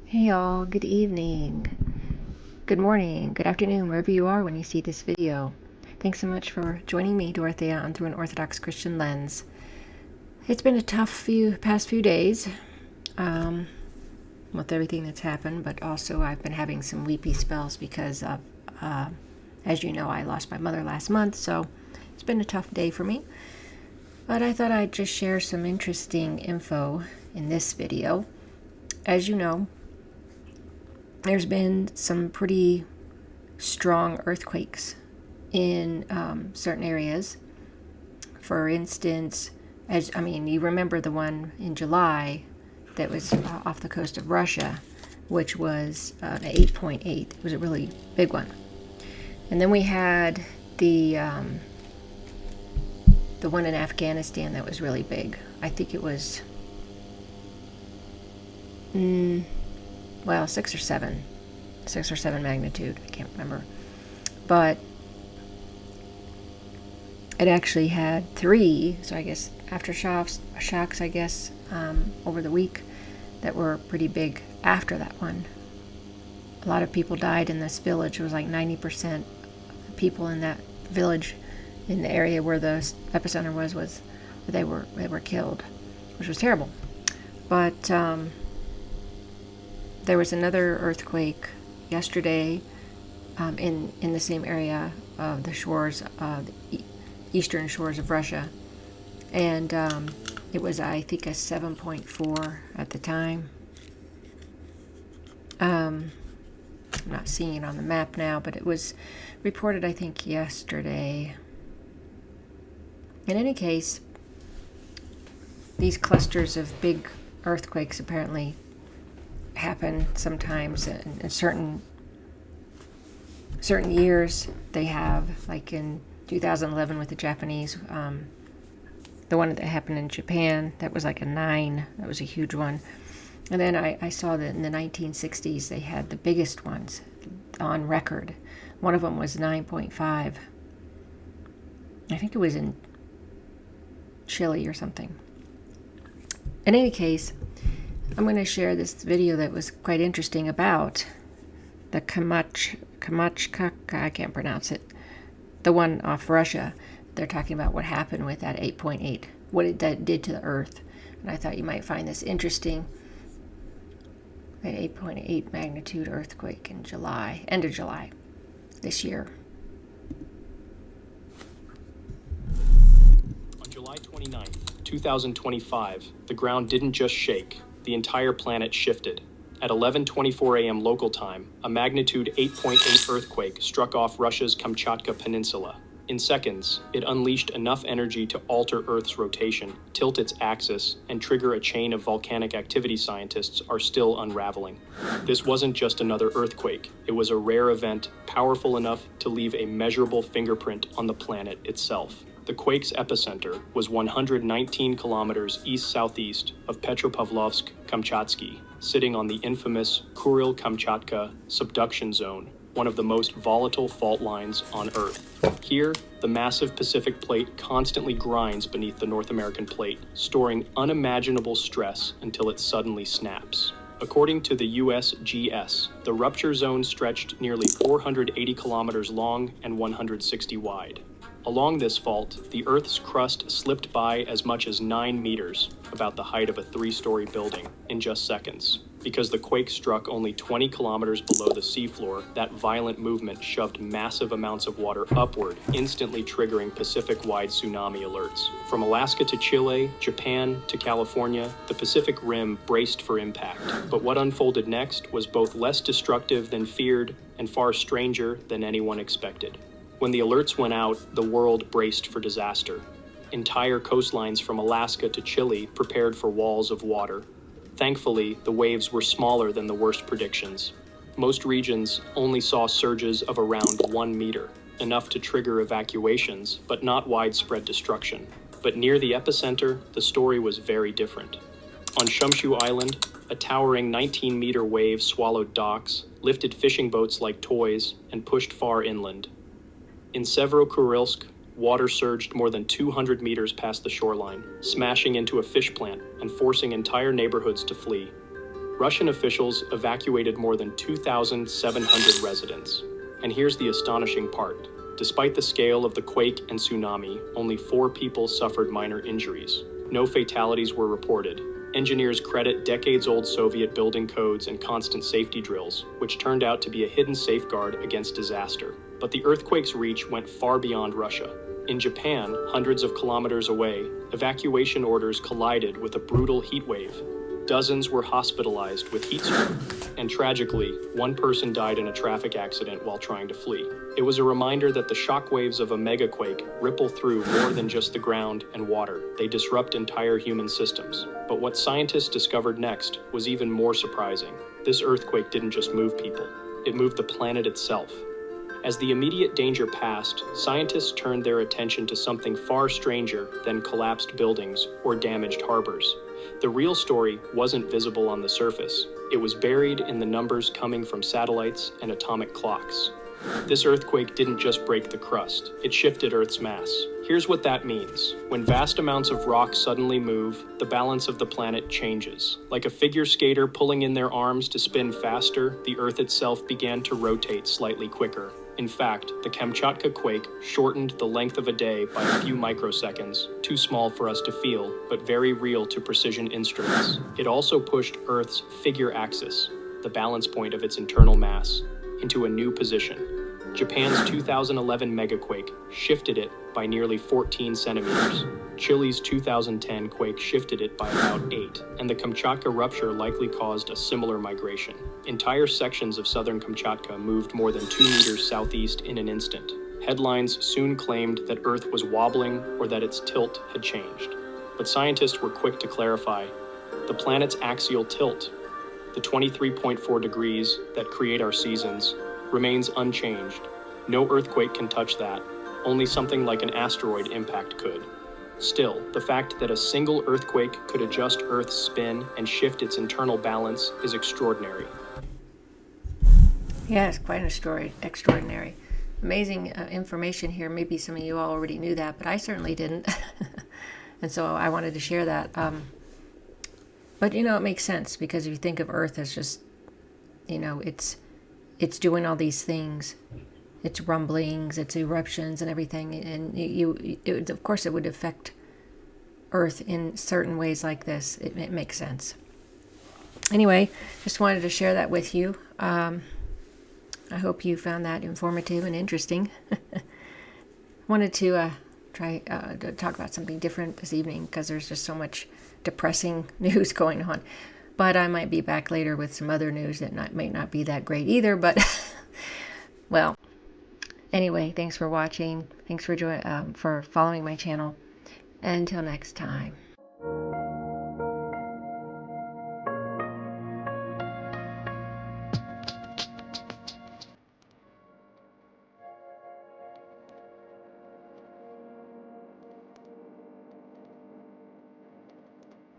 Hey all, good evening, good morning, good afternoon, wherever you are when you see this video. Thanks so much for joining me, Dorothea, on Through an Orthodox Christian Lens. It's been a tough past few days with everything that's happened, but also I've been having some weepy spells because of, as you know, I lost my mother last month, so it's been a tough day for me. But I thought I'd just share some interesting info in this video. As you know, there's been some pretty strong earthquakes in certain areas. For instance, you remember the one in July that was off the coast of Russia, which was an 8.8. It was a really big one. And then we had the one in Afghanistan that was really big. I think it was 6 or 7 magnitude. I can't remember. But it actually had 3, so I guess aftershocks, I guess, over the week that were pretty big after that one. A lot of people died in this village. It was like 90% of the people in that village, in the area where the epicenter was they were killed, which was terrible. But there was another earthquake yesterday in the same area of the shores, the eastern shores of Russia, and it was, I think, a 7.4 at the time. I'm not seeing it on the map now, but it was reported, I think, yesterday. In any case, these clusters of big earthquakes apparently happen sometimes in certain years. They have, like in 2011 with the Japanese, the one that happened in Japan, that was like a 9. That was a huge one. And then I saw that in the 1960s they had the biggest ones on record. One of them was 9.5. I think it was in Chile or something. In any case, I'm going to share this video that was quite interesting about the Kamachka, I can't pronounce it, the one off Russia. They're talking about what happened with that 8.8, what it did to the earth. And I thought you might find this interesting. An 8.8 magnitude earthquake in July, end of July this year. On July 29th, 2025, the ground didn't just shake, the entire planet shifted. At 11:24 a.m. local time, a magnitude 8.8 earthquake struck off Russia's Kamchatka Peninsula. In seconds, it unleashed enough energy to alter Earth's rotation, tilt its axis, and trigger a chain of volcanic activity scientists are still unraveling. This wasn't just another earthquake. It was a rare event, powerful enough to leave a measurable fingerprint on the planet itself. The quake's epicenter was 119 kilometers east-southeast of Petropavlovsk-Kamchatsky, sitting on the infamous Kuril-Kamchatka subduction zone, one of the most volatile fault lines on Earth. Here, the massive Pacific plate constantly grinds beneath the North American plate, storing unimaginable stress until it suddenly snaps. According to the USGS, the rupture zone stretched nearly 480 kilometers long and 160 wide. Along this fault, the Earth's crust slipped by as much as 9 meters, about the height of a 3-story building, in just seconds. Because the quake struck only 20 kilometers below the seafloor, that violent movement shoved massive amounts of water upward, instantly triggering Pacific-wide tsunami alerts. From Alaska to Chile, Japan to California, the Pacific Rim braced for impact. But what unfolded next was both less destructive than feared and far stranger than anyone expected. When the alerts went out, the world braced for disaster. Entire coastlines from Alaska to Chile prepared for walls of water. Thankfully, the waves were smaller than the worst predictions. Most regions only saw surges of around 1 meter, enough to trigger evacuations, but not widespread destruction. But near the epicenter, the story was very different. On Shumshu Island, a towering 19-meter wave swallowed docks, lifted fishing boats like toys, and pushed far inland. In Severokurilsk, water surged more than 200 meters past the shoreline, smashing into a fish plant and forcing entire neighborhoods to flee. Russian officials evacuated more than 2,700 residents. And here's the astonishing part. Despite the scale of the quake and tsunami, only 4 people suffered minor injuries. No fatalities were reported. Engineers credit decades-old Soviet building codes and constant safety drills, which turned out to be a hidden safeguard against disaster. But the earthquake's reach went far beyond Russia. In Japan, hundreds of kilometers away, evacuation orders collided with a brutal heat wave. Dozens were hospitalized with heat stroke, and tragically, 1 person died in a traffic accident while trying to flee. It was a reminder that the shockwaves of a megaquake ripple through more than just the ground and water. They disrupt entire human systems. But what scientists discovered next was even more surprising. This earthquake didn't just move people, it moved the planet itself. As the immediate danger passed, scientists turned their attention to something far stranger than collapsed buildings or damaged harbors. The real story wasn't visible on the surface. It was buried in the numbers coming from satellites and atomic clocks. This earthquake didn't just break the crust, it shifted Earth's mass. Here's what that means. When vast amounts of rock suddenly move, the balance of the planet changes. Like a figure skater pulling in their arms to spin faster, the Earth itself began to rotate slightly quicker. In fact, the Kamchatka quake shortened the length of a day by a few microseconds, too small for us to feel, but very real to precision instruments. It also pushed Earth's figure axis, the balance point of its internal mass, into a new position. Japan's 2011 megaquake shifted it by nearly 14 centimeters. Chile's 2010 quake shifted it by about 8, and the Kamchatka rupture likely caused a similar migration. Entire sections of southern Kamchatka moved more than 2 meters southeast in an instant. Headlines soon claimed that Earth was wobbling or that its tilt had changed. But scientists were quick to clarify. The planet's axial tilt, the 23.4 degrees that create our seasons, remains unchanged. No earthquake can touch that. Only something like an asteroid impact could. Still, the fact that a single earthquake could adjust Earth's spin and shift its internal balance is extraordinary. Yeah, it's quite a story. Extraordinary. Amazing information here. Maybe some of you already knew that, but I certainly didn't. And so I wanted to share that. But, it makes sense because if you think of Earth as just, it's doing all these things. It's rumblings, it's eruptions and everything. And of course it would affect Earth in certain ways like this. It makes sense. Anyway, just wanted to share that with you. I hope you found that informative and interesting. Wanted to try to talk about something different this evening because there's just so much depressing news going on. But I might be back later with some other news that may not be that great either. But, well, anyway, thanks for watching. Thanks for following my channel. Until next time.